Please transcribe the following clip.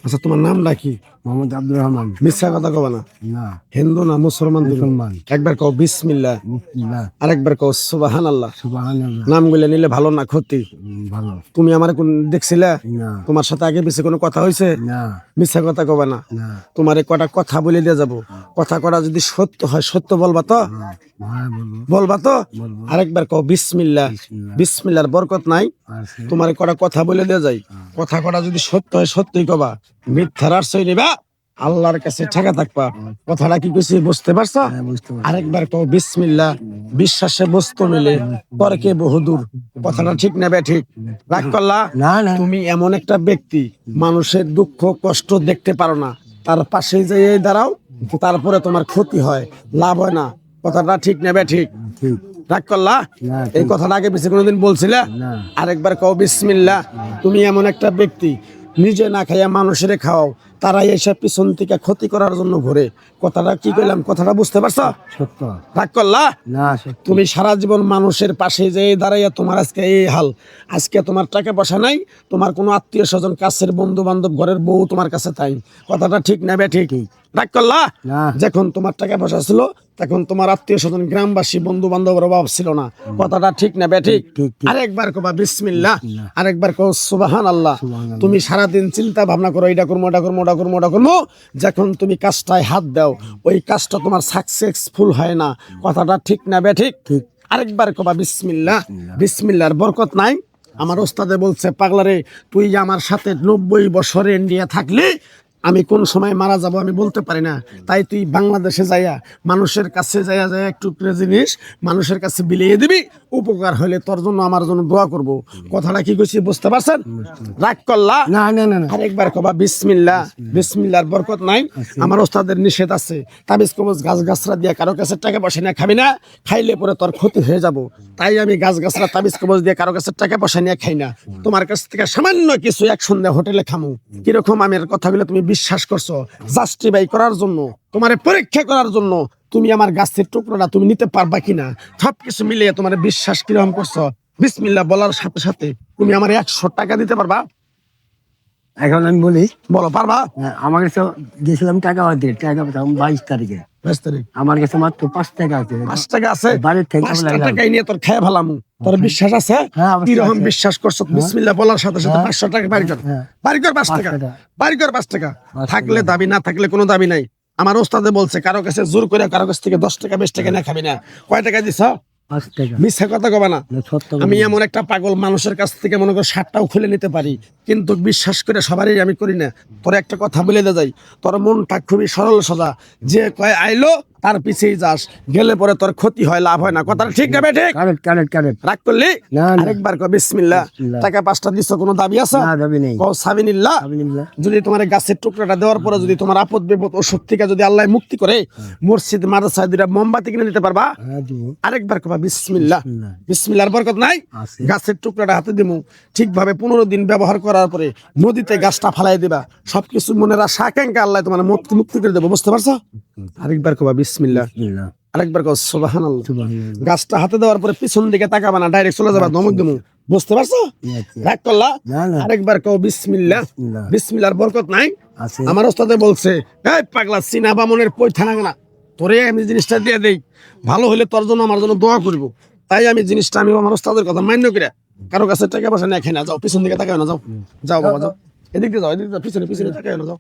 আচ্ছা, তোমার নামটা কি? মোহাম্মদ আব্দুর রহমান। মিথ্যা কথা কবা না। না, হিন্দু না মুসলমান? মুসলমান। একবার কও বিসমিল্লাহ, বিসমিল্লাহ, আরেকবার কও সুবহানাল্লাহ। সুবহানাল্লাহ। নামগুলো নিলে ভালো না ক্ষতি? ভালো। তুমি আমার কোন দেখছিলা? না, তোমার সাথে আগে পিছে কোনো কথা হয়েছে? না, মিথ্যা কথা কবা না। না। তোমারে কটা কথা বলে দিয়ে যাবো, কথা কটা যদি সত্য হয় সত্য বলবা তো? হ্যাঁ, বলবো। বলবা তো? বলবো। আরেকবার কও বিসমিল্লাহ। বিসমিল্লাহ। বিসমিল্লাহর বরকত নাই? আছে। তোমারে কটা কথা বলে দিয়ে যাই, কথা কটা যদি সত্য হয় সত্যই কবা, মিথ্যার আশ্রয় নিবা, আল্লাহর কাছে ঠেকা থাকবা। কথাটা কি কিছু বুঝতে পারছো? হ্যাঁ, বুঝতে পারছি। আরেকবার কও বিসমিল্লাহ। বিশ্বাসে বস্তু মিলে তর্কে বহুদূর। কথাটা ঠিক নেবে ঠিক? রাগ করলা? না, না। তুমি এমন একটা ব্যক্তি, মানুষের দুঃখ কষ্ট দেখতে পারো না, তার পাশে যেয়ে দাঁড়াও, তারপরে তোমার ক্ষতি হয়, লাভ হয় না। কথাটা ঠিক নেবে ঠিক? ঠিক। রাগ করলা? না, এই ঠিক। কথাটা আগে পিছিয়ে কোনোদিন বলছিলা? না। আরেকবার কও বিসমিল্লাহ। তুমি এমন একটা ব্যক্তি, নিজে না খাইয়া মানুষের খাওয়াও, তারাই এসব পিছন থেকে ক্ষতি করার জন্য ঘুরে। কথাটা কি কইলাম? কথাটা বুঝতে পারছো? সত্য। রাগ করলা? না, সত্য। তুমি সারা জীবন মানুষের পাশে যেয়ে দাঁড়াইয়া তোমার আজকে এই হাল। আজকে তোমার টাকা পয়সা নাই, তোমার কোনো আত্মীয় স্বজন, কাছের বন্ধু বান্ধব, ঘরের বউ তোমার কাছে তাই। কথাটা ঠিক নেবে ঠিক? রাগ করলা? না। যখন তোমার টাকা পয়সা ছিল তখন তোমার আত্মীয় স্বজন, গ্রামবাসী, বন্ধু বান্ধবের অভাব ছিল না। কথাটা ঠিক নেবে ঠিক? ঠিক, ঠিক। আরেকবার কবা বিসমিল্লাহ, বিসমিল্লাহ। আরেকবার কও সুবহানাল্লাহ। সুবহানাল্লাহ। তুমি সারাদিন চিন্তা ভাবনা করো, এটা করবো ওটা করবো ওটা করবো ওটা করবো, যখন তুমি কাজটায় হাত দাও ওই কাজটা তোমার সাকসেসফুল হয় না। কথাটা ঠিক নেবে ঠিক? ঠিক। আরেকবার কবা বিসমিল্লাহ। বিসমিল্লাহর বরকত নাই? আমার ওস্তাদে বলছে, পাগলারে তুই আমার সাথে 90 বছরে ইন্ডিয়া থাকলি, আমি কোন সময় মারা যাব আমি বলতে পারি না। তাই তুই বাংলাদেশে যাইয়া মানুষের কাছে যাইয়া যাইয়া একটু জিনিস মানুষের কাছে বিলিয়ে দিবি, উপকার হলে তোর জন্য আমার জন্য দোয়া করব। কথাটা কি কইছি বুঝতে পারছেন? রাগ করলা? না, না, না, না। আরেকবার কবা বিসমিল্লাহ। বিসমিল্লাহর বরকত নাই? আমার ওস্তাদের নিষেধ আছে, তাবিজ কবজ গাছ গাছরা দিয়ে কারো কাছে টাকা পয়সা নিয়ে খাবি না, খাইলে পরে তোর ক্ষতি হয়ে যাব। তাই আমি গাছ গাছরা তাবিজ কবজ দিয়ে কারো কাছে টাকা পয়সা নিয়ে খাই না। তোমার কাছ থেকে সামান্য কিছু এক সন্ধ্যা হোটেলে খামু। কিরকম আমার কথাগুলো তুমি বিশ্বাস করছো? জাস্টিফাই করার জন্য, তোমার পরীক্ষা করার জন্য, তুমি আমার গাছের টুকরোটা তুমি নিতে পারবা কিনা, সবকিছু মিলিয়ে তোমার বিশ্বাস কিরকম করছো? বিসমিল্লাহ বলার সাথে সাথে তুমি আমার 100 টাকা দিতে পারবা? এখন আমি বলি, বলো, পারবা? আমার কাছে গেছিলাম টাকা হতে, টাকা পেতাম 22 তারিখে। 22 তারিখ। আমার কাছে মাত্র 5 টাকা আছে। 5 টাকা আছে? বাড়ির থেকে 5 লাগলাম। টাকাই নিয়ে তোর খেয়ে ফেলামু। তোর বিশ্বাস আছে? হ্যাঁ, অবশ্যই কিরকম আছে। বিশ্বাস করছো? বিসমিল্লাহ বলার সাথে সাথে 500 টাকা বাড়ি কর। হ্যাঁ। বাড়ি কর 5 টাকা। 5 টাকা। বাড়ি কর 5 টাকা। 5 থাকলে দাবি, না থাকলে কোনো দাবি নাই। আমার ওস্তাদে বলছে কারো কাছে জোর করে কারো কাছ থেকে 10 টাকা 20 টাকা না খাবি না। কয় টাকা দিছ? 5 টাকা। মিথ্যা কথা কবা না। না, সত্য আমি কথা। এমন একটা পাগল, মানুষের কাছ থেকে মনে করো 60টাও খুলে নিতে পারি, কিন্তু বিশ্বাস করে সবারই আমি করি না। তোর একটা কথা বলে দে যাই, তোর মনটা খুবই সরল সোজা, যে কয় আইলো তার পিছেই যাস, গেলে পরে তোর ক্ষতি হয়, লাভ হয় না। কথাটা ঠিক না বেঠিক? Correct, correct, correct. রাগ করলি? না, না। আরেকবার কও বিসমিল্লাহ। বিসমিল্লাহ। টাকা 5টা দিছ, কোনো দাবি আছে? না, দাবি নেই। কও সাবিনিল্লাহ। আলহামদুলিল্লাহ। যদি তোমার এই গাছের টুকরাটা দেওয়ার পরে যদি তোমার আপদ বিপদ অসুখ থেকে যদি আল্লাহ মুক্তি করে, মসজিদ মাদ্রাসায় দুইটা মোমবাতি কিনে দিতে পারবা? হ্যাঁ, দিব। আরেকবার কবা বিসমিল্লাহ। বিসমিল্লাহ। বিসমিল্লাহর বরকত নাই? আছে। গাছের টুকরাটা হাতে দিমু, ঠিকভাবে 15 দিন ব্যবহার করার পরে নদীতে গাছটা ফালাই দিবা, সবকিছু মনের আশা আকাঙ্ক্ষা আল্লাহ তোমার মুক্তি করে দেবো। বুঝতে পারছো? আরেকবার কবা বিসমিল্লাহ। বিসমিল্লাহ। আরেকবার কও সুবহানাল্লাহ। সুবহানাল্লাহ। গাছটা হাতে দেওয়ার পরে পিছন দিকে তাকাবা না, ডাইরেক্ট চলে যাবা, ধমক দিমু। বুঝতে পারছো? আচ্ছা। রাগ করলা? না, না। আরেকবার কও বিসমিল্লাহ। বিসমিল্লাহ। বিসমিল্লাহর বরকত নাই? আছে। আমার ওস্তাদে বলছে, এই পাগলা সিনা বামনের পয়থানা না, তোরে আমি জিনিসটা দিয়ে দেই, ভালো হলে তোর জন্য আমার জন্য দোয়া করব। তাই আমি জিনিসটা আমি আমার ওস্তাদের কথা মান্য করে কারো কাছে টাকা পয়সা নিয়ে খাই না। যাও পিছন দিকে তাকায় না, যাও যাও বাবা যাও, এদিক দিয়ে যাও, এদিক দিয়ে যাও, পিছনে পিছনে তাকায় না, যাও।